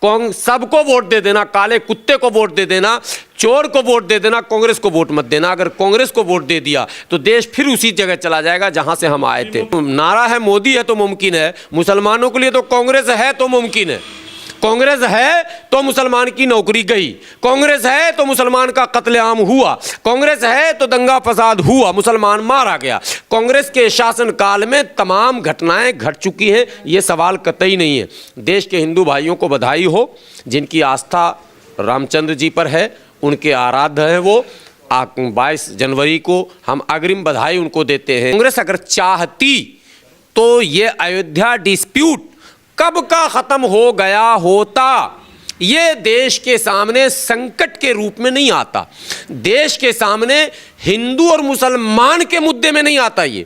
सबको वोट दे देना, काले कुत्ते को वोट दे देना, चोर को वोट दे देना, कांग्रेस को वोट मत देना। अगर कांग्रेस को वोट दे दिया तो देश फिर उसी जगह चला जाएगा जहां से हम आए थे। नारा है मोदी है तो मुमकिन है, मुसलमानों के लिए तो कांग्रेस है तो मुमकिन है। कांग्रेस है तो मुसलमान की नौकरी गई, कांग्रेस है तो मुसलमान का कत्लेआम हुआ, कांग्रेस है तो दंगा फसाद हुआ, मुसलमान मारा गया। कांग्रेस के शासनकाल में तमाम घटनाएं घट चुकी हैं, ये सवाल कतई नहीं है। देश के हिंदू भाइयों को बधाई हो, जिनकी आस्था रामचंद्र जी पर है, उनके आराध्य हैं वो। 22 जनवरी को हम अग्रिम बधाई उनको देते हैं। कांग्रेस अगर चाहती तो ये अयोध्या डिस्प्यूट कब का खत्म हो गया होता। ये देश के सामने संकट के रूप में नहीं आता, देश के सामने हिंदू और मुसलमान के मुद्दे में नहीं आता। ये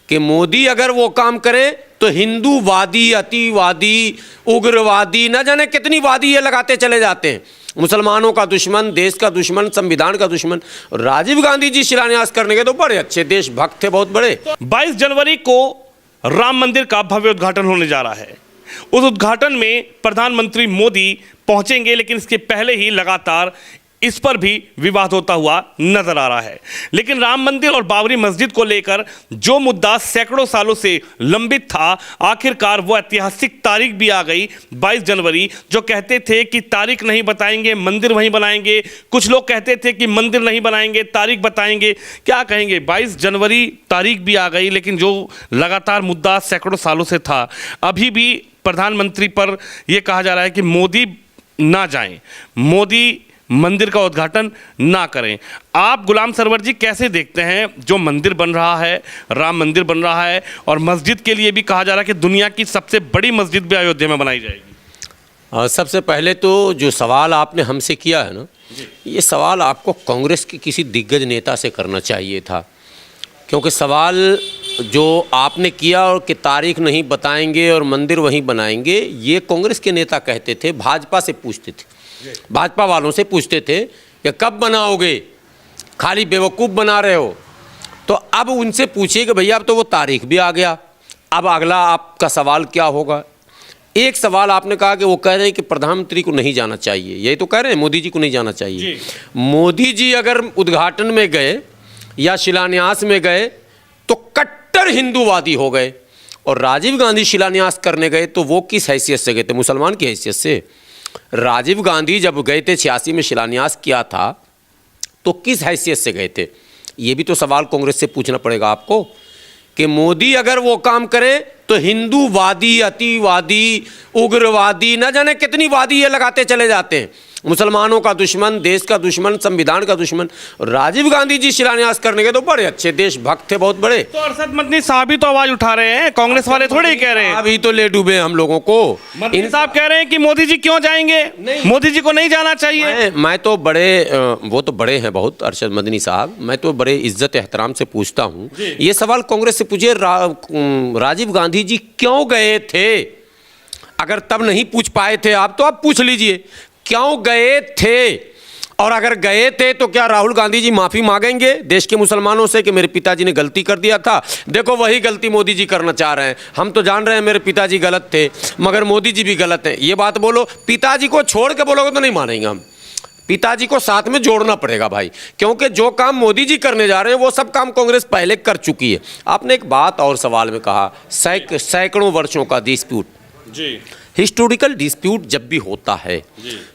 कि मोदी अगर वो काम करे तो हिंदूवादी, अतिवादी, उग्रवादी, न जाने कितनी वादी ये लगाते चले जाते हैं। मुसलमानों का दुश्मन, देश का दुश्मन, संविधान का दुश्मन। राजीव गांधी जी शिलान्यास करने के तो बड़े अच्छे देशभक्त थे, बहुत बड़े। 22 जनवरी को राम मंदिर का भव्य उद्घाटन होने जा रहा है। उस उद्घाटन में प्रधानमंत्री मोदी पहुंचेंगे, लेकिन इसके पहले ही लगातार इस पर भी विवाद होता हुआ नजर आ रहा है। लेकिन राम मंदिर और बाबरी मस्जिद को लेकर जो मुद्दा सैकड़ों सालों से लंबित था, आखिरकार वो ऐतिहासिक तारीख भी आ गई 22 जनवरी। जो कहते थे कि तारीख नहीं बताएंगे, मंदिर वहीं बनाएंगे, कुछ लोग कहते थे कि मंदिर नहीं बनाएंगे, तारीख बताएंगे। क्या कहेंगे, 22 जनवरी तारीख भी आ गई, लेकिन जो लगातार मुद्दा सैकड़ों सालों से था, अभी भी प्रधानमंत्री पर यह कहा जा रहा है कि मोदी ना जाएं, मोदी मंदिर का उद्घाटन ना करें। आप गुलाम सरवर जी कैसे देखते हैं जो मंदिर बन रहा है, राम मंदिर बन रहा है, और मस्जिद के लिए भी कहा जा रहा है कि दुनिया की सबसे बड़ी मस्जिद भी अयोध्या में बनाई जाएगी? सबसे पहले तो जो सवाल आपने हमसे किया है ना, ये सवाल आपको कांग्रेस के किसी दिग्गज नेता से करना चाहिए था। क्योंकि सवाल जो आपने किया और कि तारीख नहीं बताएंगे और मंदिर वहीं बनाएंगे, ये कांग्रेस के नेता कहते थे, भाजपा से पूछते थे, भाजपा वालों से पूछते थे कि कब बनाओगे, खाली बेवकूफ़ बना रहे हो। तो अब उनसे पूछिए कि भैया अब तो वो तारीख भी आ गया, अब अगला आपका सवाल क्या होगा। एक सवाल आपने कहा कि वो कह रहे हैं कि प्रधानमंत्री को नहीं जाना चाहिए, यही तो कह रहे हैं, मोदी जी को नहीं जाना चाहिए। मोदी जी अगर उद्घाटन में गए या शिलान्यास में गए तो कट्टर हिंदूवादी हो गए, और राजीव गांधी शिलान्यास करने गए तो वो किस हैसियत से गए थे? मुसलमान की हैसियत से। राजीव गांधी जब गए थे 86 में शिलान्यास किया था तो किस हैसियत से गए थे? ये भी तो सवाल कांग्रेस से पूछना पड़ेगा आपको कि मोदी अगर वो काम करे तो हिंदूवादी, अतिवादी, उग्रवादी, न जाने कितनी वादी ये लगाते चले जाते हैं। मुसलमानों का दुश्मन, देश का दुश्मन, संविधान का दुश्मन। राजीव गांधी जी शिलान्यास करने के तो बड़े अच्छे देशभक्त थे, बहुत बड़े। तो अरशद मदनी साहब भी तो आवाज उठा रहे हैं, कांग्रेस वाले थोड़े ही कह रहे हैं। अभी तो ले डूबे हम लोगों को। इन साहब कह रहे हैं कि मोदी जी क्यों जाएंगे, मोदी जी को नहीं जाना चाहिए। मैं तो बड़े, वो तो बड़े हैं बहुत अरशद मदनी साहब, मैं तो बड़े इज्जत एहतराम से पूछता हूँ। ये सवाल कांग्रेस से पूछिए, राजीव गांधी जी क्यों गए थे? अगर तब नहीं पूछ पाए थे आप, तो आप पूछ लीजिए क्यों गए थे। और अगर गए थे तो क्या राहुल गांधी जी माफ़ी मांगेंगे देश के मुसलमानों से कि मेरे पिताजी ने गलती कर दिया था, देखो वही गलती मोदी जी करना चाह रहे हैं, हम तो जान रहे हैं मेरे पिताजी गलत थे मगर मोदी जी भी गलत हैं, ये बात बोलो। पिताजी को छोड़ के बोलोगे तो नहीं मानेंगे हम, पिताजी को साथ में जोड़ना पड़ेगा भाई, क्योंकि जो काम मोदी जी करने जा रहे हैं वो सब काम कांग्रेस पहले कर चुकी है। आपने एक बात और सवाल में कहा, सैकड़ों वर्षों का डिस्प्यूट जी, हिस्टोरिकल डिस्प्यूट जब भी होता है,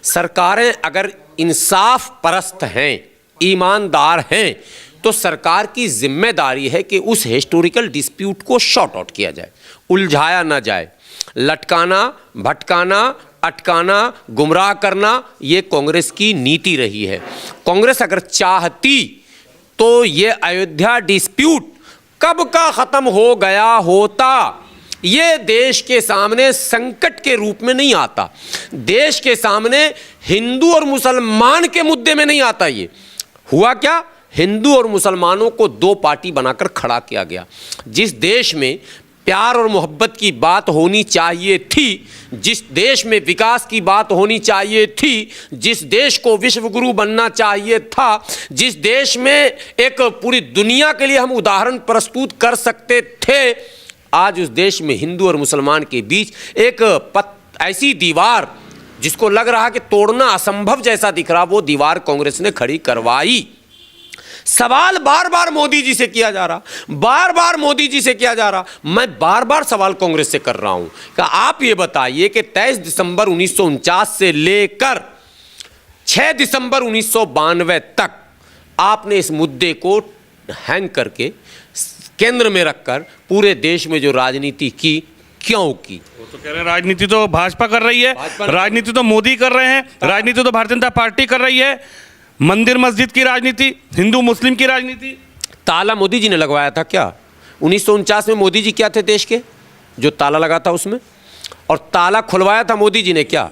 सरकारें अगर इंसाफ परस्त हैं, ईमानदार हैं, तो सरकार की जिम्मेदारी है कि उस हिस्टोरिकल डिस्प्यूट को शॉर्ट आउट किया जाए, उलझाया ना जाए। लटकाना, भटकाना, अटकाना, गुमराह करना, ये कांग्रेस की नीति रही है। कांग्रेस अगर चाहती तो ये अयोध्या डिस्प्यूट कब का खत्म हो गया होता। ये देश के सामने संकट के रूप में नहीं आता, देश के सामने हिंदू और मुसलमान के मुद्दे में नहीं आता। ये हुआ क्या, हिंदू और मुसलमानों को दो पार्टी बनाकर खड़ा किया गया। जिस देश में प्यार और मोहब्बत की बात होनी चाहिए थी, जिस देश में विकास की बात होनी चाहिए थी, जिस देश को विश्व गुरु बनना चाहिए था, जिस देश में एक पूरी दुनिया के लिए हम उदाहरण प्रस्तुत कर सकते थे, आज उस देश में हिंदू और मुसलमान के बीच एक ऐसी दीवार जिसको लग रहा कि तोड़ना असंभव जैसा दिख रहा, वो दीवार कांग्रेस ने खड़ी करवाई। सवाल बार बार मोदी जी से किया जा रहा, बार बार मोदी जी से किया जा रहा। मैं बार बार सवाल कांग्रेस से कर रहा हूं कि आप ये बताइए कि 23 दिसंबर 1949 से लेकर 6 दिसंबर 1992 तक आपने इस मुद्दे को हैंग करके केंद्र में रखकर पूरे देश में जो राजनीति की, क्यों की? वो तो कह रहे हैं राजनीति तो भाजपा कर रही है, राजनीति तो मोदी कर रहे हैं, राजनीति तो भारतीय जनता पार्टी कर रही है। मंदिर मस्जिद की राजनीति, हिंदू मुस्लिम की राजनीति। ताला मोदी जी ने लगवाया था क्या? 1949 में मोदी जी क्या थे देश के, जो ताला लगा था उसमें? और ताला खुलवाया था मोदी जी ने क्या?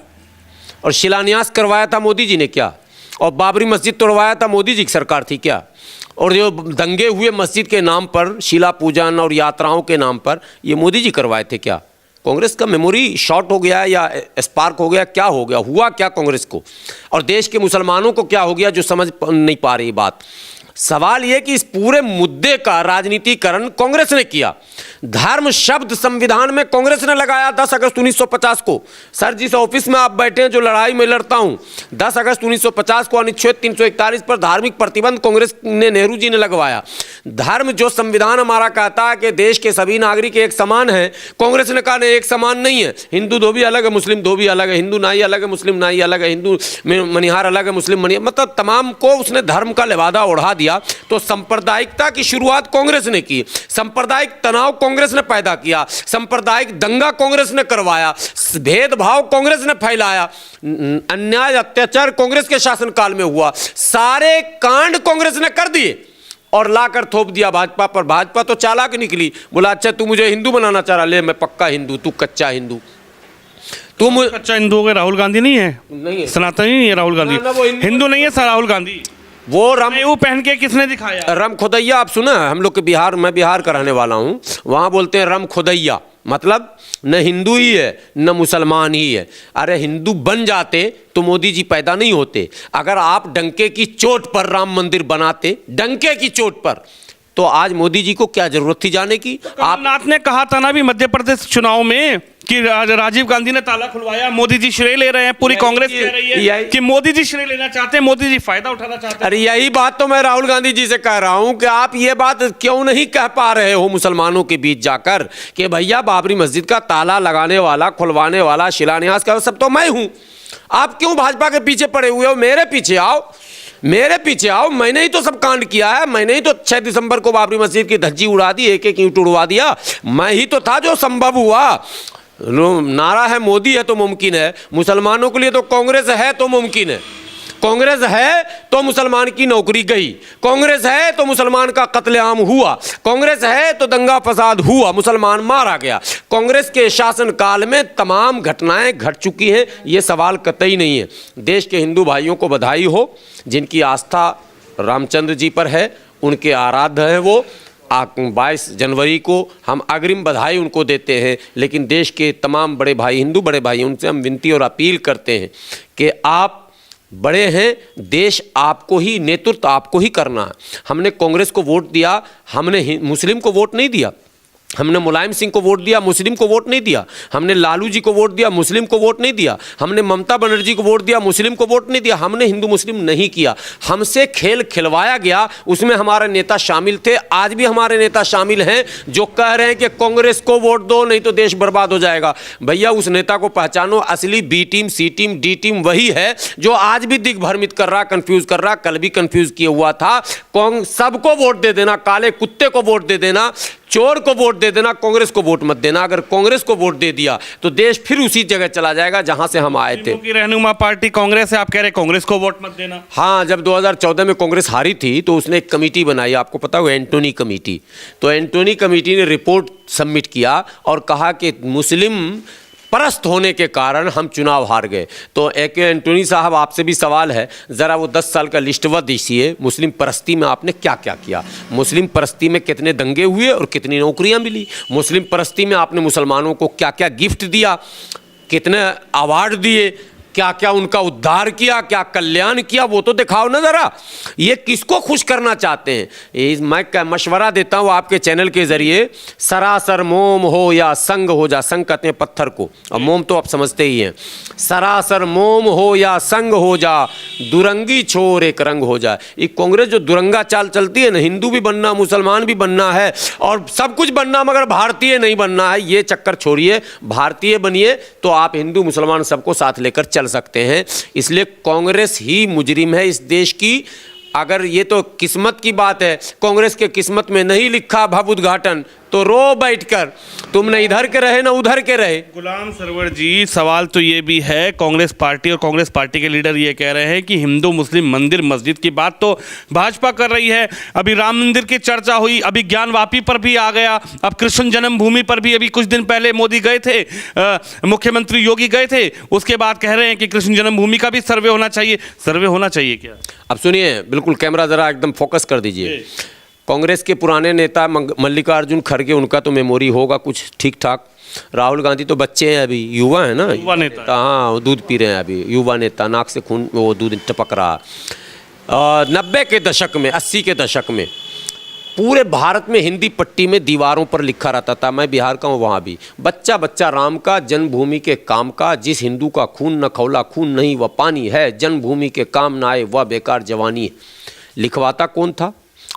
और शिलान्यास करवाया था मोदी जी ने क्या? और बाबरी मस्जिद तोड़वाया था मोदी जी की सरकार थी क्या? और जो दंगे हुए मस्जिद के नाम पर, शिला पूजन और यात्राओं के नाम पर, ये मोदी जी करवाए थे क्या? कांग्रेस का मेमोरी शॉर्ट हो गया या स्पार्क हो गया? क्या हो गया? हुआ क्या कांग्रेस को? और देश के मुसलमानों को क्या हो गया जो समझ नहीं पा रही बात? सवाल यह कि इस पूरे मुद्दे का राजनीतिकरण कांग्रेस ने किया। धर्म शब्द संविधान में कांग्रेस ने लगाया 10 अगस्त 1950 को। सर, जिस ऑफिस में आप बैठे हैं, जो लड़ाई में लड़ता हूं, 10 अगस्त 1950 को अनुच्छेद 341 पर धार्मिक प्रतिबंध कांग्रेस ने, नेहरू जी ने लगवाया। धर्म जो संविधान हमारा कहता है कि देश के सभी नागरिक एक समान हैं, कांग्रेस ने कहा नहीं, एक समान नहीं है। हिंदू धोबी अलग है, मुस्लिम धोबी अलग है, हिंदू नाई अलग है, मुस्लिम नाई अलग है, हिंदू मनिहार अलग है, मुस्लिम मनिहार, मतलब तमाम को उसने धर्म का लिबादा ओढ़ा दिया। तो सांप्रदायिकता की शुरुआत कांग्रेस ने की, सांप्रदायिक तनाव कांग्रेस ने पैदा किया, सांप्रदायिक दंगा कांग्रेस ने करवाया, भेदभाव कांग्रेस ने फैलाया, अन्याय अत्याचार कांग्रेस के शासनकाल में हुआ, सारे कांड कांग्रेस ने कर दिए और लाकर थोप दिया भाजपा पर। भाजपा तो चालाक निकली, बोला अच्छा तू मुझे हिंदू बनाना चाह रहा, ले मैं पक्का हिंदू, तू कच्चा हिंदू। तुम कच्चा हिंदू हो गए, राहुल गांधी नहीं है, नहीं है, सनातनी नहीं है राहुल गांधी, हिंदू नहीं है सर राहुल गांधी। वो वो पहन के किसने दिखाया? रम खुदैया, आप सुना? हम लोग के बिहार, मैं बिहार का रहने वाला हूँ, वहाँ बोलते हैं रम खुदैया, मतलब न हिंदू ही है न मुसलमान ही है। अरे हिंदू बन जाते तो मोदी जी पैदा नहीं होते। अगर आप डंके की चोट पर राम मंदिर बनाते, डंके की चोट पर, तो आज मोदी जी को क्या जरूरत थी जाने की? कमलनाथ ने कहा था ना भी मध्य प्रदेश चुनाव में कि राजीव गांधी ने ताला खुलवाया, मोदी जी श्रेय ले रहे हैं, पूरी कांग्रेस कह रही है कि मोदी जी श्रेय लेना चाहते हैं, मोदी जी फायदा उठाना चाहते हैं। अरे यही बात तो मैं राहुल गांधी जी से कह रहा हूं कि आप ये बात क्यों नहीं कह पा रहे हो मुसलमानों के बीच जाकर कि भैया बाबरी मस्जिद का ताला लगाने वाला, खुलवाने वाला, शिलान्यास का सब तो मैं हूं। आप क्यों भाजपा के पीछे पड़े हुए हो? मेरे पीछे आओ, मेरे पीछे आओ। मैंने ही तो सब कांड किया है, मैंने ही तो 6 दिसंबर को बाबरी मस्जिद की धज्जी उड़ा दी, एक एक ईंट उड़वा दिया। मैं ही तो था जो संभव हुआ। नारा है मोदी है तो मुमकिन है, मुसलमानों के लिए तो कांग्रेस है तो मुमकिन है। कांग्रेस है तो मुसलमान की नौकरी गई, कांग्रेस है तो मुसलमान का कत्लेआम हुआ, कांग्रेस है तो दंगा फसाद हुआ, मुसलमान मारा गया। कांग्रेस के शासनकाल में तमाम घटनाएं घट चुकी हैं, ये सवाल कतई नहीं है। देश के हिंदू भाइयों को बधाई हो, जिनकी आस्था रामचंद्र जी पर है, उनके आराध्य हैं वो। 22 जनवरी को हम अग्रिम बधाई उनको देते हैं, लेकिन देश के तमाम बड़े भाई, हिंदू बड़े भाई, उनसे हम विनती और अपील करते हैं कि आप बड़े हैं, देश आपको ही, नेतृत्व आपको ही करना है। हमने कांग्रेस को वोट दिया, हमने मुस्लिम को वोट नहीं दिया, हमने मुलायम सिंह को वोट दिया, मुस्लिम को वोट नहीं दिया, हमने लालू जी को वोट दिया, मुस्लिम को वोट नहीं दिया, हमने ममता बनर्जी को वोट दिया, मुस्लिम को वोट नहीं दिया, हमने हिंदू मुस्लिम नहीं किया। हमसे खेल खिलवाया गया, उसमें हमारे नेता शामिल थे, आज भी हमारे नेता शामिल हैं जो कह रहे हैं कि कांग्रेस को वोट दो नहीं तो देश बर्बाद हो जाएगा। भैया उस नेता को पहचानो, असली बी टीम, सी टीम, डी टीम वही है जो आज भी दिग्भ्रमित कर रहा, कंफ्यूज कर रहा, कल भी कंफ्यूज किया हुआ था। सबको वोट दे देना, काले कुत्ते को वोट दे देना, चोर को वोट दे देना, कांग्रेस को वोट मत देना। अगर कांग्रेस को वोट दे दिया तो देश फिर उसी जगह चला जाएगा जहां से हम आए थे। रहनुमा पार्टी कांग्रेस है, आप कह रहे कांग्रेस को वोट मत देना? हाँ, जब 2014 में कांग्रेस हारी थी तो उसने एक कमेटी बनाई, आपको पता हो, एंटोनी कमेटी। तो एंटोनी कमेटी ने रिपोर्ट सबमिट किया और कहा कि मुस्लिम परस्त होने के कारण हम चुनाव हार गए। तो एक एंटोनी साहब, आपसे भी सवाल है, ज़रा वो 10 साल का लिस्टवा दीजिए, मुस्लिम परस्ती में आपने क्या क्या किया, मुस्लिम परस्ती में कितने दंगे हुए और कितनी नौकरियां मिली, मुस्लिम परस्ती में आपने मुसलमानों को क्या क्या गिफ्ट दिया, कितने अवार्ड दिए, क्या क्या उनका उद्धार किया, क्या कल्याण किया, वो तो दिखाओ ना जरा। ये किसको खुश करना चाहते हैं? मैं मशवरा देता हूँ आपके चैनल के जरिए, सरासर मोम हो या संग हो जा, संग कहते हैं पत्थर को, और मोम तो आप समझते ही हैं। सरासर मोम हो या संग हो जा, दुरंगी छोर एक रंग हो जा। ये कांग्रेस जो दुरंगा चाल चलती है ना, हिंदू भी बनना, मुसलमान भी बनना है और सब कुछ बनना, मगर भारतीय नहीं बनना है, ये चक्कर छोड़िए। भारतीय बनिए तो आप हिंदू मुसलमान सबको साथ लेकर चल सकते हैं। इसलिए कांग्रेस ही मुजरिम है इस देश की। अगर ये तो किस्मत की बात है, कांग्रेस के किस्मत में नहीं लिखा भव उद्घाटन, तो रो बैठकर, तुमने इधर के रहे ना उधर के रहे। गुलाम सरवर जी, सवाल तो ये भी है, कांग्रेस पार्टी और कांग्रेस पार्टी के लीडर ये कह रहे हैं कि हिंदू मुस्लिम मंदिर मस्जिद की बात तो भाजपा कर रही है। अभी राम मंदिर की चर्चा हुई, अभी ज्ञानवापी पर भी आ गया, अब कृष्ण जन्मभूमि पर भी अभी कुछ दिन पहले मोदी गए थे, मुख्यमंत्री योगी गए थे, उसके बाद कह रहे हैं कि कृष्ण जन्मभूमि का भी सर्वे होना चाहिए। सर्वे होना चाहिए क्या? अब सुनिए, बिल्कुल कैमरा जरा एकदम फोकस कर दीजिए। कांग्रेस के पुराने नेता मल्लिकार्जुन खड़गे, उनका तो मेमोरी होगा कुछ ठीक ठाक। राहुल गांधी तो बच्चे हैं अभी, युवा है ना, युवा नेता। हाँ, वो दूध पी रहे हैं अभी, युवा नेता, नाक से खून वो दूध टपक रहा। 90 के दशक में, 80 के दशक में पूरे भारत में हिंदी पट्टी में दीवारों पर लिखा रहता था, मैं बिहार का हूँ, वहाँ भी, बच्चा बच्चा राम का, जन्मभूमि के काम का, जिस हिंदू का खून न खौला खून नहीं वह पानी है, जन्मभूमि के काम न आए वह बेकार जवानी है। लिखवाता कौन था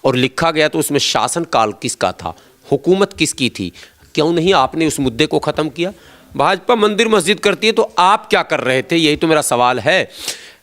और लिखा गया तो उसमें शासन काल किसका था, हुकूमत किसकी थी? क्यों नहीं आपने उस मुद्दे को ख़त्म किया? भाजपा मंदिर मस्जिद करती है तो आप क्या कर रहे थे, यही तो मेरा सवाल है।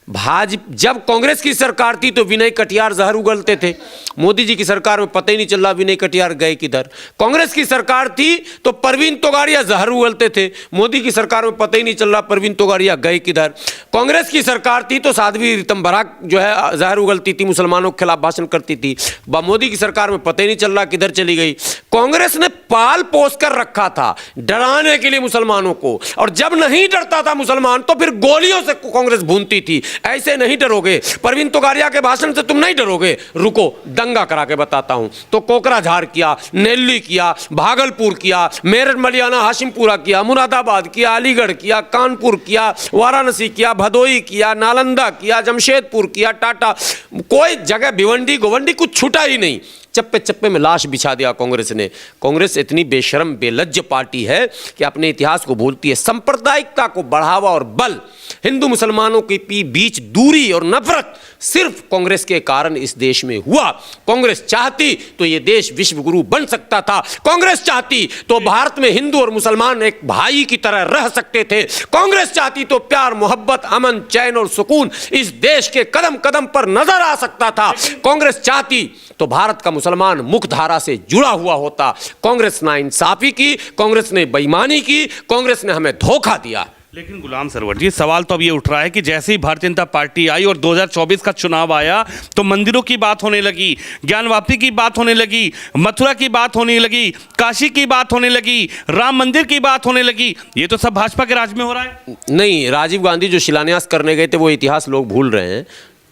जब कांग्रेस की सरकार थी तो विनय कटियार जहर उगलते थे। मोदी जी की सरकार में पता ही नहीं चल रहा विनय कटियार गए किधर। कांग्रेस की सरकार थी तो परवीन तोगाड़िया जहर उगलते थे। मोदी की सरकार में पता ही नहीं चल रहा परवीन तोगाड़िया गए किधर। कांग्रेस की सरकार थी तो साध्वी रीतम बराक जो है जहर उगलती थी, मुसलमानों के खिलाफ भाषण करती थी। मोदी की सरकार में पता ही नहीं चल रहा किधर चली गई। कांग्रेस ने पाल पोस कर रखा था डराने के लिए मुसलमानों को, और जब नहीं डरता था मुसलमान तो फिर गोलियों से कांग्रेस भूनती थी। ऐसे नहीं डरोगे, परवीन तोगाड़िया के भाषण से तुम नहीं डरोगे। रुको, दंगा करा के बताता हूं। तो कोकराझार किया, नेल्ली किया, भागलपुर किया, मेरठ मलियाना हाशिमपुरा किया, मुरादाबाद किया, अलीगढ़ किया, कानपुर किया, वाराणसी किया, भदोई किया, नालंदा किया, जमशेदपुर किया, टाटा, कोई जगह भिवंडी गोवंडी कुछ छूटा ही नहीं। चप्पे चप्पे में लाश बिछा दिया कांग्रेस ने। कांग्रेस इतनी बेशरम बेलज्ज पार्टी है कि अपने इतिहास को भूलती है। सांप्रदायिकता को बढ़ावा और बल, हिंदू मुसलमानों के बीच दूरी और नफरत सिर्फ कांग्रेस के कारण इस देश में हुआ। कांग्रेस चाहती तो ये देश विश्व गुरु बन सकता था। कांग्रेस चाहती तो भारत में हिंदू और मुसलमान एक भाई की तरह रह सकते थे। कांग्रेस चाहती तो प्यार, मोहब्बत, अमन, चैन और सुकून इस देश के कदम कदम पर नजर आ सकता था। कांग्रेस चाहती तो भारत का मुसलमान मुख्य धारा से जुड़ा हुआ होता। कांग्रेस ने इंसाफी की, कांग्रेस ने बेईमानी की, कांग्रेस ने हमें धोखा दिया। लेकिन गुलाम सरवर जी, सवाल तो अब ये उठ रहा है कि जैसे ही भारतीय जनता पार्टी आई और 2024 का चुनाव आया तो मंदिरों की बात होने लगी, ज्ञानवापी की बात होने लगी, मथुरा की बात होने लगी, काशी की बात होने लगी, राम मंदिर की बात होने लगी। ये तो सब भाजपा के राज में हो रहा है। नहीं, राजीव गांधी जो शिलान्यास करने गए थे वो इतिहास लोग भूल रहे हैं।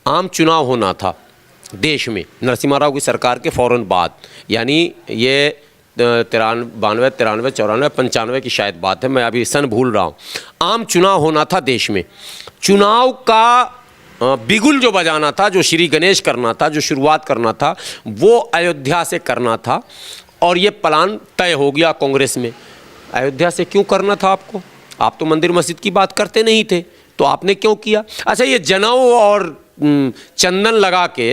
आम चुनाव होना था देश में नरसिम्हा राव की सरकार के फौरन बाद, यानी ये 92, 93, 94, 95 की शायद बात है, मैं अभी सन भूल रहा हूँ। आम चुनाव होना था देश में। चुनाव का बिगुल जो बजाना था, जो श्री गणेश करना था, जो शुरुआत करना था, वो अयोध्या से करना था। और ये प्लान तय हो गया कांग्रेस में। अयोध्या से क्यों करना था आपको? आप तो मंदिर मस्जिद की बात करते नहीं थे, तो आपने क्यों किया? अच्छा, ये जनेऊ और चंदन लगा के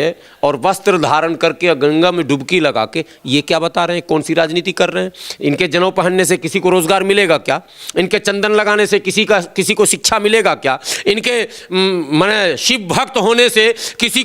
और वस्त्र धारण करके गंगा में डुबकी लगा के ये क्या बता रहे हैं? कौन सी राजनीति कर रहे हैं? इनके जनेऊ पहनने से किसी को रोजगार मिलेगा क्या? इनके चंदन लगाने से किसी को शिक्षा मिलेगा क्या? इनके माने शिव भक्त होने से किसी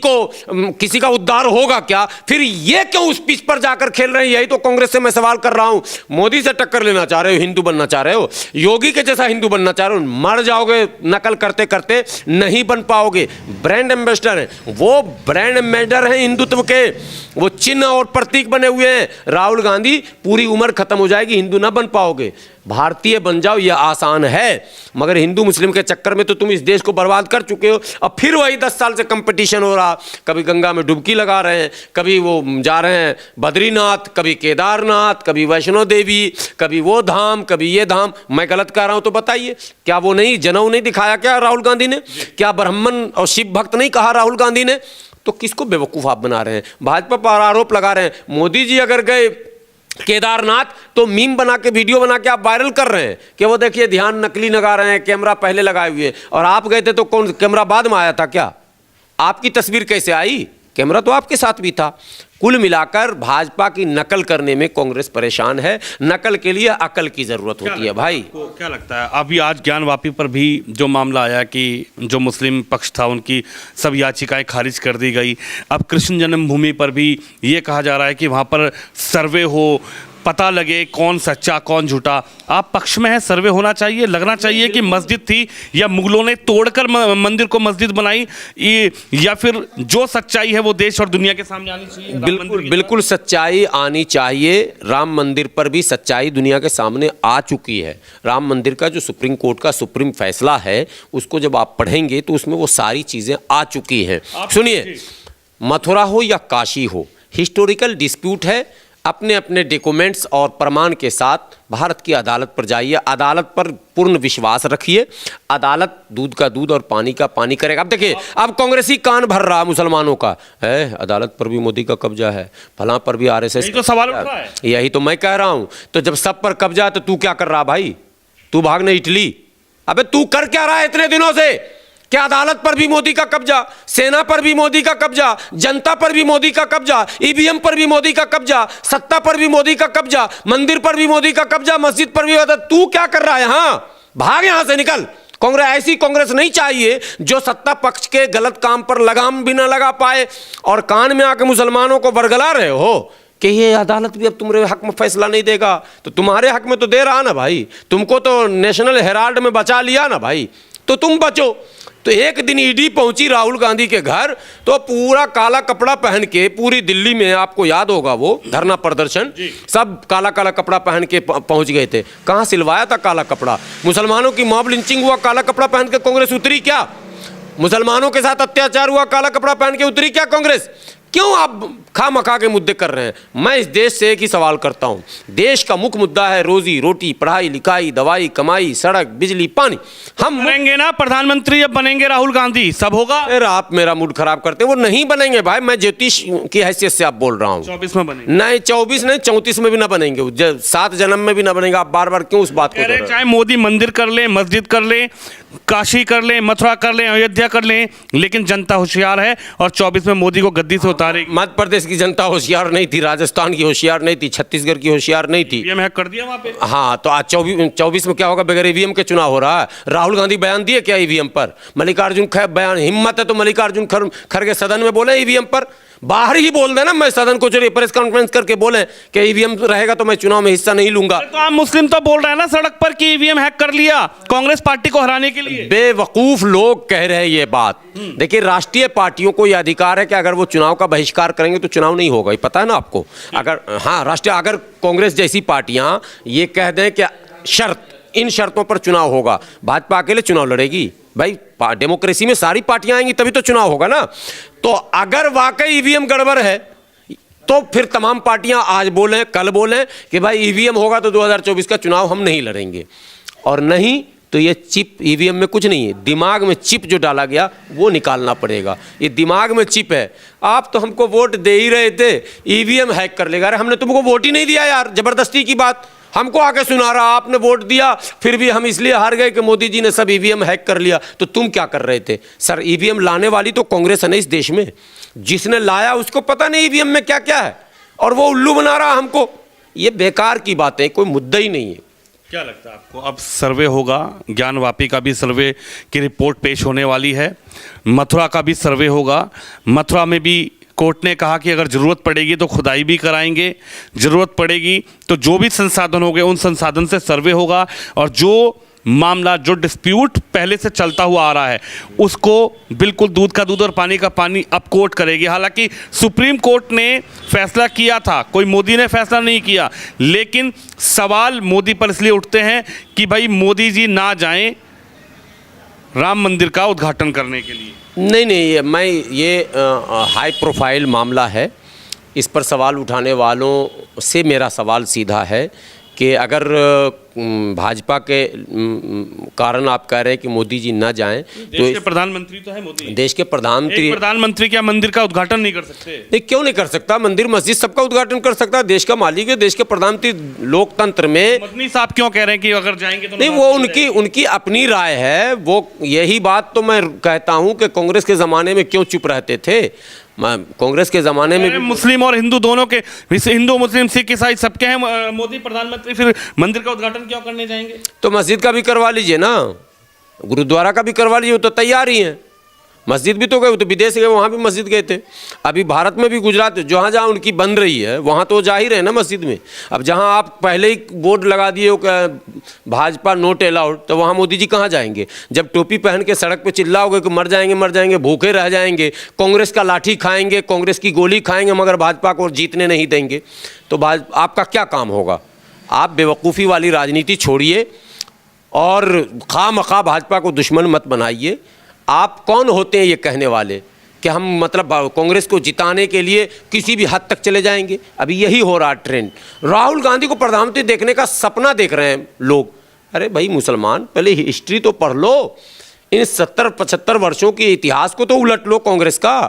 का उद्धार होगा क्या? फिर ये क्यों उस पिच पर जाकर खेल रहे हैं? यही तो कांग्रेस से मैं सवाल कर रहा हूं। मोदी से टक्कर लेना चाह रहे हो, हिंदू बनना चाह रहे हो, योगी के जैसा हिंदू बनना चाह रहे हो, मर जाओगे नकल करते करते, नहीं बन पाओगे। ब्रांड एम्बेसडर है, वो ब्रांड एम्बेसडर है हिंदुत्व के, वो चिन्ह और प्रतीक बने हुए हैं। राहुल गांधी पूरी उम्र खत्म हो जाएगी, हिंदू ना बन पाओगे। भारतीय बन जाओ, ये आसान है, मगर हिंदू मुस्लिम के चक्कर में तो तुम इस देश को बर्बाद कर चुके हो। अब फिर वही 10 साल से कंपटीशन हो रहा, कभी गंगा में डुबकी लगा रहे हैं, कभी वो जा रहे हैं बद्रीनाथ, कभी केदारनाथ, कभी वैष्णो देवी, कभी वो धाम, कभी ये धाम। मैं गलत कह रहा हूं तो बताइए, क्या वो नहीं जनेऊ नहीं दिखाया क्या राहुल गांधी ने? क्या ब्राह्मण और शिव भक्त नहीं कहा राहुल गांधी ने? तो किसको बेवकूफ़ आप बना रहे हैं? भाजपा पर आरोप लगा रहे हैं। मोदी जी अगर गए केदारनाथ तो मीम बना के, वीडियो बना के आप वायरल कर रहे हैं कि वो देखिए ध्यान नकली लगा रहे हैं, कैमरा पहले लगाए हुए, और आप गए थे तो कौन कैमरा बाद में आया था क्या? आपकी तस्वीर कैसे आई? कैमरा तो आपके साथ भी था। कुल मिलाकर भाजपा की नकल करने में कांग्रेस परेशान है। नकल के लिए अकल की जरूरत होती है भाई। को क्या लगता है, अभी आज ज्ञानवापी पर भी जो मामला आया कि जो मुस्लिम पक्ष था उनकी सब याचिकाएं खारिज कर दी गई। अब कृष्ण जन्मभूमि पर भी ये कहा जा रहा है कि वहाँ पर सर्वे हो, पता लगे कौन सच्चा कौन झूठा। आप पक्ष में है सर्वे होना चाहिए, लगना चाहिए कि मस्जिद थी या मुगलों ने तोड़कर मंदिर को मस्जिद बनाई, या फिर जो सच्चाई है वो देश और दुनिया के सामने आनी चाहिए? बिल्कुल सच्चाई आनी चाहिए। राम मंदिर पर भी सच्चाई दुनिया के सामने आ चुकी है। राम मंदिर का जो सुप्रीम कोर्ट का सुप्रीम फैसला है उसको जब आप पढ़ेंगे तो उसमें वो सारी चीज़ें आ चुकी हैं। सुनिए, मथुरा हो या काशी हो, हिस्टोरिकल डिस्प्यूट है। अपने अपने डॉक्यूमेंट्स और प्रमाण के साथ भारत की अदालत पर जाइए, अदालत पर पूर्ण विश्वास रखिए। अदालत दूध का दूध और पानी का पानी करेगा। अब देखिए, अब कांग्रेसी कान भर रहा मुसलमानों का है, अदालत पर भी मोदी का कब्जा है, फलां पर भी आरएसएस। तो सवाल उठ रहा है, यही तो मैं कह रहा हूं। तो जब सब पर कब्जा है तो तू क्या कर रहा भाई? तू भागने इटली? अबे तू कर क्या रहा है इतने दिनों से? क्या अदालत पर भी मोदी का कब्जा, सेना पर भी मोदी का कब्जा, जनता पर भी मोदी का कब्जा, ईवीएम पर भी मोदी का कब्जा, सत्ता पर भी मोदी का कब्जा, मंदिर पर भी मोदी का कब्जा, मस्जिद पर भी। तू क्या कर रहा है? हाँ, भाग यहां से, निकल। कांग्रेस ऐसी कांग्रेस नहीं चाहिए जो सत्ता पक्ष के गलत काम पर लगाम भी ना लगा पाए और कान में आके मुसलमानों को बरगला रहे हो कि ये अदालत भी अब तुम्हारे हक में फैसला नहीं देगा। तो तुम्हारे हक में तो दे रहा ना भाई, तुमको तो नेशनल हेराल्ड में बचा लिया ना भाई, तो तुम बचो। तो एक दिन ईडी पहुंची राहुल गांधी के घर, तो पूरा काला कपड़ा पहन के, पूरी दिल्ली में आपको याद होगा वो धरना प्रदर्शन, सब काला काला कपड़ा पहन के पहुंच गए थे। कहां सिलवाया था काला कपड़ा? मुसलमानों की मॉब लिंचिंग हुआ, काला कपड़ा पहन के कांग्रेस उतरी क्या? मुसलमानों के साथ अत्याचार हुआ, काला कपड़ा पहन के उतरी क्या कांग्रेस? क्यों आप खामखा के मुद्दे कर रहे हैं? मैं इस देश से एक ही सवाल करता हूं, देश का मुख्य मुद्दा है रोजी रोटी, पढ़ाई लिखाई, दवाई, कमाई, सड़क, बिजली, पानी। हम बनेंगे ना प्रधानमंत्री, जब बनेंगे राहुल गांधी सब होगा। फिर आप मेरा मूड खराब करते हैं। वो नहीं बनेंगे भाई, मैं ज्योतिष की हैसियत से आप बोल रहा हूँ। 24 में बनेंगे? नहीं 24 नहीं, 34 में भी ना बनेंगे, 7 जन्म में भी ना बनेगा। आप बार बार क्यों उस बात को? चाहे मोदी मंदिर कर ले, मस्जिद कर ले, काशी कर ले, मथुरा कर ले, अयोध्या कर ले, लेकिन जनता होशियार है और 24 में मोदी को गद्दी से उतारेगी। मध्य प्रदेश की जनता होशियार नहीं थी, राजस्थान की होशियार नहीं थी, छत्तीसगढ़ की होशियार नहीं थी। ईवीएम हैक कर दिया वहां पे। हाँ, तो आज 24 में क्या होगा? बगैर ईवीएम के चुनाव हो रहा है। राहुल गांधी बयान दिए क्या ईवीएम पर? मल्लिकार्जुन बयान, हिम्मत है तो मल्लिकार्जुन खड़गे सदन में बोले ईवीएम पर, बाहर ही बोल देना, मैं सदन को चलिए प्रेस कॉन्फ्रेंस करके बोले कि ईवीएम रहेगा तो मैं चुनाव में हिस्सा नहीं लूंगा। तो आप मुस्लिम तो बोल रहे हैं ना सड़क पर कि ईवीएम हैक कर लिया कांग्रेस पार्टी को हराने के लिए। बेवकूफ लोग कह रहे हैं ये बात। देखिए, राष्ट्रीय पार्टियों को यह अधिकार है कि अगर वो चुनाव का बहिष्कार करेंगे तो चुनाव नहीं होगा, ये पता है ना आपको। अगर अगर कांग्रेस जैसी पार्टियां ये कह दें कि इन शर्तों पर चुनाव होगा, भाजपा अकेले चुनाव लड़ेगी भाई? डेमोक्रेसी में सारी पार्टियां आएंगी तभी तो चुनाव होगा ना। तो अगर वाकई ईवीएम गड़बड़ है तो फिर तमाम पार्टियां आज बोलें, कल बोलें कि भाई ईवीएम होगा तो 2024 का चुनाव हम नहीं लड़ेंगे, और नहीं तो ये चिप, ईवीएम में कुछ नहीं है, दिमाग में चिप जो डाला गया वो निकालना पड़ेगा। ये दिमाग में चिप है। आप तो हमको वोट दे ही रहे थे, ईवीएम हैक कर लेगा। अरे हमने तुमको वोट ही नहीं दिया यार, जबरदस्ती की बात हमको आके सुना रहा, आपने वोट दिया, फिर भी हम इसलिए हार गए कि मोदी जी ने सब ईवीएम हैक कर लिया। तो तुम क्या कर रहे थे? सर, ईवीएम लाने वाली तो कांग्रेस है ना इस देश में, जिसने लाया उसको पता नहीं ईवीएम में क्या क्या है, और वो उल्लू बना रहा हमको। ये बेकार की बातें, कोई मुद्दा ही नहीं है। क्या लगता है आपको, अब सर्वे होगा, ज्ञानवापी का भी सर्वे की रिपोर्ट पेश होने वाली है, मथुरा का भी सर्वे होगा। मथुरा में भी कोर्ट ने कहा कि अगर ज़रूरत पड़ेगी तो खुदाई भी कराएंगे, ज़रूरत पड़ेगी तो जो भी संसाधन होंगे उन संसाधन से सर्वे होगा, और जो मामला, जो डिस्प्यूट पहले से चलता हुआ आ रहा है, उसको बिल्कुल दूध का दूध और पानी का पानी अब कोर्ट करेगी। हालांकि सुप्रीम कोर्ट ने फैसला किया था, कोई मोदी ने फैसला नहीं किया, लेकिन सवाल मोदी पर इसलिए उठते हैं कि भाई मोदी जी ना जाएं राम मंदिर का उद्घाटन करने के लिए। नहीं, ये हाई प्रोफाइल मामला है। इस पर सवाल उठाने वालों से मेरा सवाल सीधा है कि अगर भाजपा के कारण आप कह रहे हैं कि मोदी जी ना जाएं, देश के प्रधानमंत्री तो है मोदी। देश के प्रधानमंत्री क्या मंदिर का उद्घाटन नहीं कर सकते? नहीं, क्यों नहीं कर सकता? मंदिर मस्जिद सबका उद्घाटन कर सकता है। देश का मालिक है, देश के प्रधानमंत्री। लोकतंत्र में मदनी साहब क्यों कह रहे हैं कि अगर जाएंगे तो नहीं, वो उनकी अपनी राय है। वो यही बात तो मैं कहता हूं कि कांग्रेस के ज़माने में क्यों चुप रहते थे। कांग्रेस के ज़माने में मुस्लिम और हिंदू दोनों के, हिंदू मुस्लिम सिख ईसाई सबके हैं मोदी प्रधानमंत्री, फिर मंदिर का उद्घाटन क्यों करने जाएंगे? तो मस्जिद का भी करवा लीजिए ना, गुरुद्वारा का भी करवा लीजिए, वो तो तैयार ही हैं। मस्जिद भी तो गए, वो तो विदेश गए, वहाँ भी मस्जिद गए थे। अभी भारत में भी गुजरात जहाँ जहाँ उनकी बन रही है वहाँ तो जा ही रहे हैं ना मस्जिद में। अब जहाँ आप पहले ही बोर्ड लगा दिए हो कि भाजपा नोट अलाउड, तो वहाँ मोदी जी कहाँ जाएंगे? जब टोपी पहन के सड़क पे चिल्लाओगे कि मर जाएंगे, भूखे रह जाएंगे, कांग्रेस का लाठी खाएंगे, कांग्रेस की गोली खाएंगे, मगर भाजपा को जीतने नहीं देंगे, तो आपका क्या काम होगा? आप बेवकूफ़ी वाली राजनीति छोड़िए और खामखा भाजपा को दुश्मन मत बनाइए। आप कौन होते हैं ये कहने वाले कि हम मतलब कांग्रेस को जिताने के लिए किसी भी हद तक चले जाएंगे? अभी यही हो रहा ट्रेंड। राहुल गांधी को प्रधानमंत्री देखने का सपना देख रहे हैं लोग। अरे भाई मुसलमान, पहले हिस्ट्री तो पढ़ लो। इन 70-75 वर्षों के इतिहास को तो उलट लो कांग्रेस का।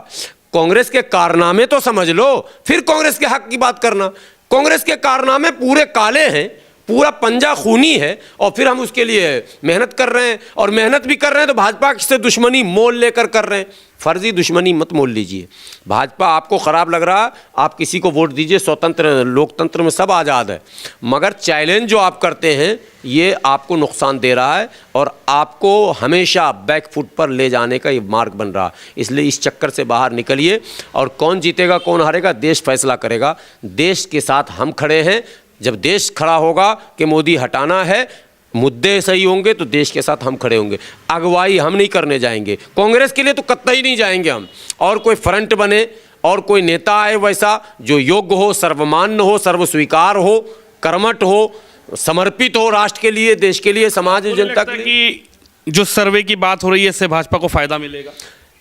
कांग्रेस के कारनामे तो समझ लो, फिर कांग्रेस के हक की बात करना। कांग्रेस के कारनामे पूरे काले हैं, पूरा पंजा खूनी है, और फिर हम उसके लिए मेहनत कर रहे हैं। और मेहनत भी कर रहे हैं तो भाजपा से दुश्मनी मोल लेकर कर रहे हैं। फर्जी दुश्मनी मत मोल लीजिए। भाजपा आपको ख़राब लग रहा, आप किसी को वोट दीजिए, स्वतंत्र लोकतंत्र में सब आज़ाद है, मगर चैलेंज जो आप करते हैं ये आपको नुकसान दे रहा है और आपको हमेशा बैक फुट पर ले जाने का ये मार्ग बन रहा है। इसलिए इस चक्कर से बाहर निकलिए, और कौन जीतेगा कौन हारेगा देश फैसला करेगा। देश के साथ हम खड़े हैं। जब देश खड़ा होगा कि मोदी हटाना है, मुद्दे सही होंगे, तो देश के साथ हम खड़े होंगे। अगुवाई हम नहीं करने जाएंगे कांग्रेस के लिए, तो कतई नहीं जाएंगे हम। और कोई फ्रंट बने और कोई नेता आए वैसा जो योग्य हो, सर्वमान्य हो, सर्वस्वीकार हो, कर्मठ हो, समर्पित हो राष्ट्र के लिए, देश के लिए, समाज जनता के लिए। कि जो सर्वे की बात हो रही है इससे भाजपा को फायदा मिलेगा?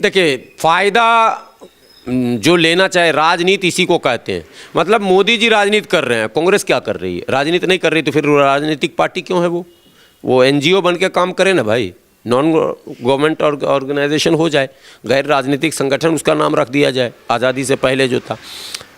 देखिए, फायदा जो लेना चाहे, राजनीति इसी को कहते हैं। मतलब मोदी जी राजनीति कर रहे हैं, कांग्रेस क्या कर रही है? राजनीति नहीं कर रही, तो फिर राजनीतिक पार्टी क्यों है? वो एनजीओ बन के काम करे ना भाई, नॉन गवर्नमेंट ऑर्गेनाइजेशन हो जाए, गैर राजनीतिक संगठन उसका नाम रख दिया जाए, आज़ादी से पहले जो था।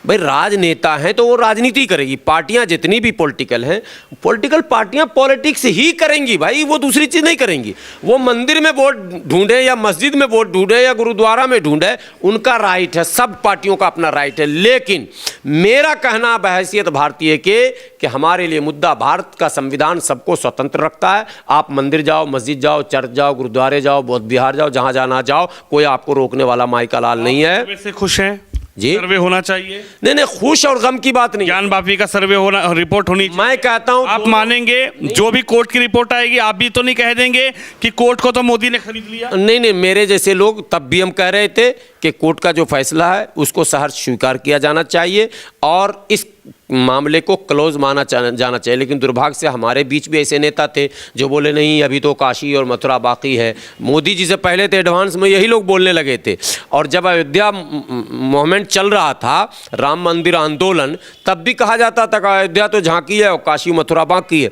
भाई राजनेता हैं तो वो राजनीति करेगी। पार्टियां जितनी भी पॉलिटिकल हैं, पॉलिटिकल पार्टियां पॉलिटिक्स ही करेंगी भाई, वो दूसरी चीज़ नहीं करेंगी। वो मंदिर में वोट ढूंढे या मस्जिद में वोट ढूंढे या गुरुद्वारा में ढूंढे, उनका राइट है, सब पार्टियों का अपना राइट है। लेकिन मेरा कहना बहैसियत भारतीय के कि हमारे लिए मुद्दा, भारत का संविधान सबको स्वतंत्र रखता है। आप मंदिर जाओ, मस्जिद जाओ, चर्च जाओ, गुरुद्वारे जाओ, बौद्ध विहार जाओ, जहाँ जाना जाओ, कोई आपको रोकने वाला माई का लाल नहीं है। वैसे खुश हैं जी? सर्वे होना चाहिए? नहीं, खुश और गम की बात नहीं। ज्ञान वापी का सर्वे होना, रिपोर्ट होनी चाहिए। मैं कहता हूं आप मानेंगे जो भी कोर्ट की रिपोर्ट आएगी, आप भी तो नहीं कह देंगे कि कोर्ट को तो मोदी ने खरीद लिया? नहीं, मेरे जैसे लोग तब भी हम कह रहे थे कि कोर्ट का जो फैसला है उसको सहर्ष स्वीकार किया जाना चाहिए और इस मामले को क्लोज माना जाना चाहिए। लेकिन दुर्भाग्य से हमारे बीच भी ऐसे नेता थे जो बोले नहीं, अभी तो काशी और मथुरा बाकी है। मोदी जी से पहले तो एडवांस में यही लोग बोलने लगे थे। और जब अयोध्या मूवमेंट चल रहा था, राम मंदिर आंदोलन, तब भी कहा जाता था कि अयोध्या तो झांकी है और काशी मथुरा बाकी है।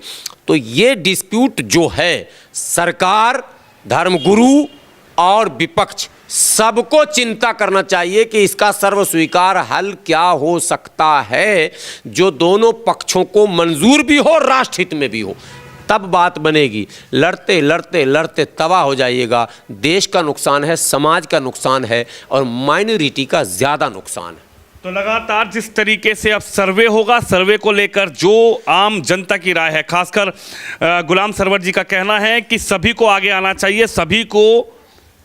तो ये डिस्प्यूट जो है, सरकार, धर्मगुरु और विपक्ष सबको चिंता करना चाहिए कि इसका सर्वस्वीकार हल क्या हो सकता है जो दोनों पक्षों को मंजूर भी हो, राष्ट्र हित में भी हो, तब बात बनेगी। लड़ते लड़ते लड़ते तबाह हो जाइएगा। देश का नुकसान है, समाज का नुकसान है और माइनॉरिटी का ज़्यादा नुकसान है। तो लगातार जिस तरीके से अब सर्वे होगा, सर्वे को लेकर जो आम जनता की राय है, खासकर गुलाम सरवर जी का कहना है कि सभी को आगे आना चाहिए, सभी को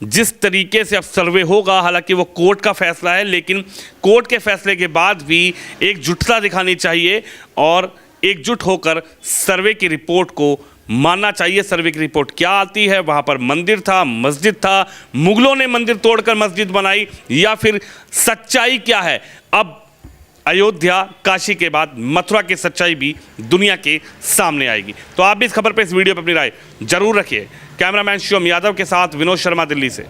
जिस तरीके से अब सर्वे होगा, हालांकि वो कोर्ट का फैसला है, लेकिन कोर्ट के फैसले के बाद भी एकजुटता दिखानी चाहिए और एकजुट होकर सर्वे की रिपोर्ट को मानना चाहिए सर्वे की रिपोर्ट क्या आती है। वहां पर मंदिर था, मस्जिद था, मुगलों ने मंदिर तोड़कर मस्जिद बनाई, या फिर सच्चाई क्या है। अब अयोध्या, काशी के बाद मथुरा की सच्चाई भी दुनिया के सामने आएगी। तो आप भी इस खबर पर, इस वीडियो पर अपनी राय जरूर रखिए। कैमरामैन शिवम यादव के साथ विनोद शर्मा, दिल्ली से।